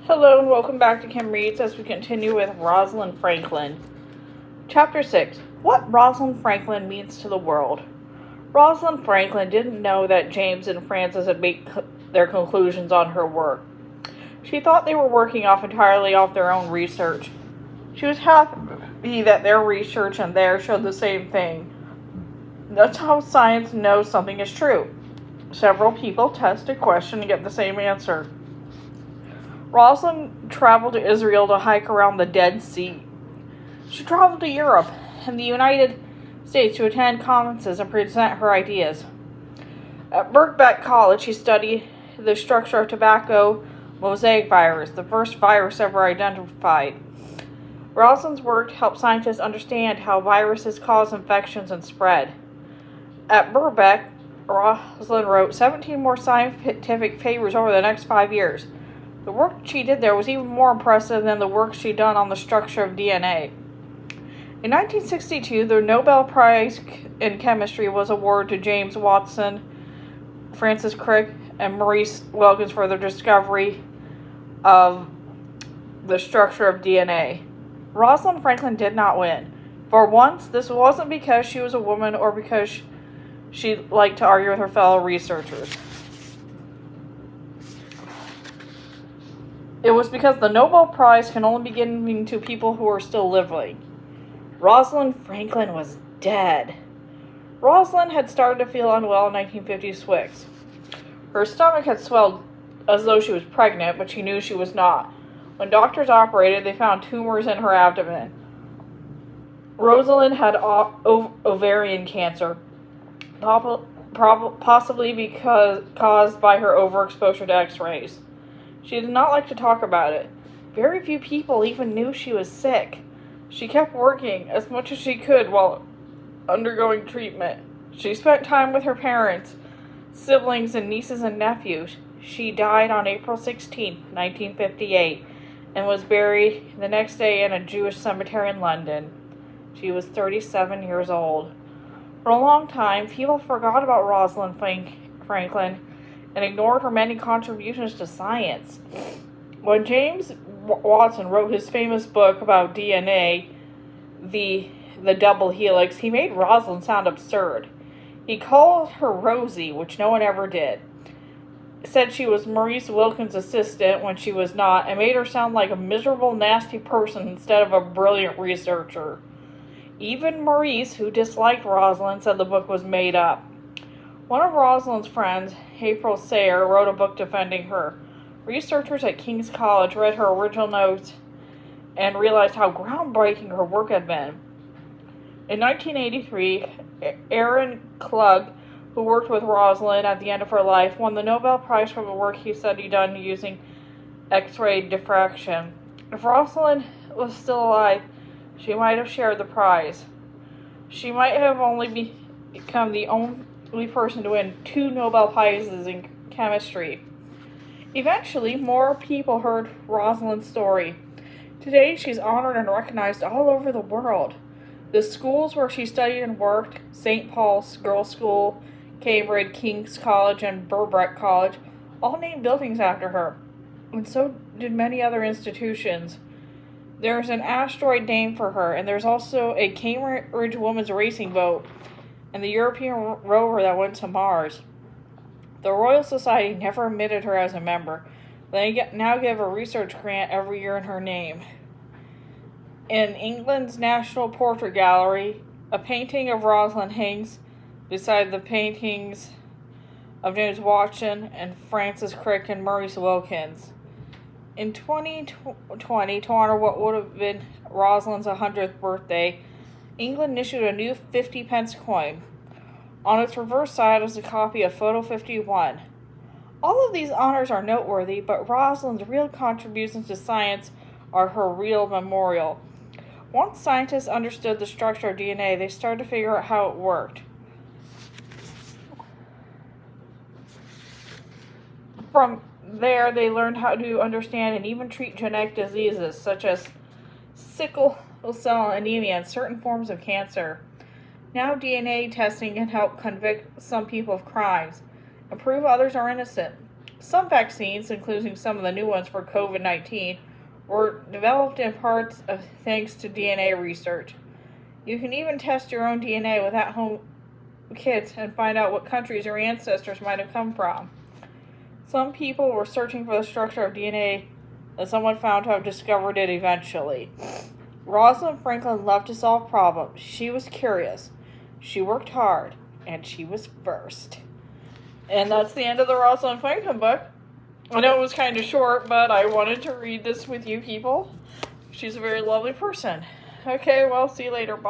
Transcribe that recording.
Hello and welcome back to Kim Reads as we continue with Rosalind Franklin. Chapter 6. What Rosalind Franklin Means to the World. Rosalind Franklin didn't know that James and Frances had made their conclusions on her work. She thought they were working entirely off their own research. She was happy that their research and theirs showed the same thing. That's how science knows something is true. Several people test a question and get the same answer. Rosalind traveled to Israel to hike around the Dead Sea. She traveled to Europe and the United States to attend conferences and present her ideas. At Birkbeck College, she studied the structure of tobacco mosaic virus, the first virus ever identified. Rosalind's work helped scientists understand how viruses cause infections and spread. At Birkbeck, Rosalind wrote 17 more scientific papers over the next 5 years. The work she did there was even more impressive than the work she'd done on the structure of DNA. In 1962, the Nobel Prize in Chemistry was awarded to James Watson, Francis Crick, and Maurice Wilkins for their discovery of the structure of DNA. Rosalind Franklin did not win. For once, this wasn't because she was a woman or because she liked to argue with her fellow researchers. It was because the Nobel Prize can only be given to people who are still living. Rosalind Franklin was dead. Rosalind had started to feel unwell in 1956. Her stomach had swelled as though she was pregnant, but she knew she was not. When doctors operated, they found tumors in her abdomen. Rosalind had ovarian cancer, possibly caused by her overexposure to X-rays. She did not like to talk about it. Very few people even knew she was sick. She kept working as much as she could while undergoing treatment. She spent time with her parents, siblings, and nieces and nephews. She died on April 16, 1958, and was buried the next day in a Jewish cemetery in London. She was 37 years old. For a long time, people forgot about Rosalind Franklin and ignored her many contributions to science. When James Watson wrote his famous book about DNA, the double helix, he made Rosalind sound absurd. He called her Rosie, which no one ever did. Said she was Maurice Wilkins' assistant when she was not, and made her sound like a miserable, nasty person instead of a brilliant researcher. Even Maurice, who disliked Rosalind, said the book was made up. One of Rosalind's friends, April Sayre, wrote a book defending her. Researchers at King's College read her original notes and realized how groundbreaking her work had been. In 1983, Aaron Klug, who worked with Rosalind at the end of her life, won the Nobel Prize for the work he said he'd done using X-ray diffraction. If Rosalind was still alive, she might have shared the prize. She might have only become the only person to win 2 Nobel Prizes in chemistry. Eventually, more people heard Rosalind's story. Today, she's honored and recognized all over the world. The schools where she studied and worked, St. Paul's Girls' School, Cambridge, King's College, and Birkbeck College, all named buildings after her, and so did many other institutions. There's an asteroid named for her, and there's also a Cambridge women's racing boat and the European rover that went to Mars. The Royal Society never admitted her as a member. They now give a research grant every year in her name. In England's National Portrait Gallery, a painting of Rosalind hangs beside the paintings of James Watson and Francis Crick and Maurice Wilkins. In 2020, to honor what would have been Rosalind's 100th birthday, England issued a new 50-pence coin. On its reverse side is a copy of Photo 51. All of these honors are noteworthy, but Rosalind's real contributions to science are her real memorial. Once scientists understood the structure of DNA, they started to figure out how it worked. From there, they learned how to understand and even treat genetic diseases such as sickle cell anemia and certain forms of cancer. Now DNA testing can help convict some people of crimes and prove others are innocent. Some vaccines, including some of the new ones for COVID-19, were developed in parts of thanks to DNA research. You can even test your own DNA with at-home kits and find out what countries your ancestors might have come from. Some people were searching for the structure of DNA, and someone found to have discovered it eventually. Rosalind Franklin loved to solve problems. She was curious. She worked hard, and she was first. And that's the end of the Rosalind Franklin book. I know it was kind of short, but I wanted to read this with you people. She's a very lovely person. Okay, well, see you later. Bye.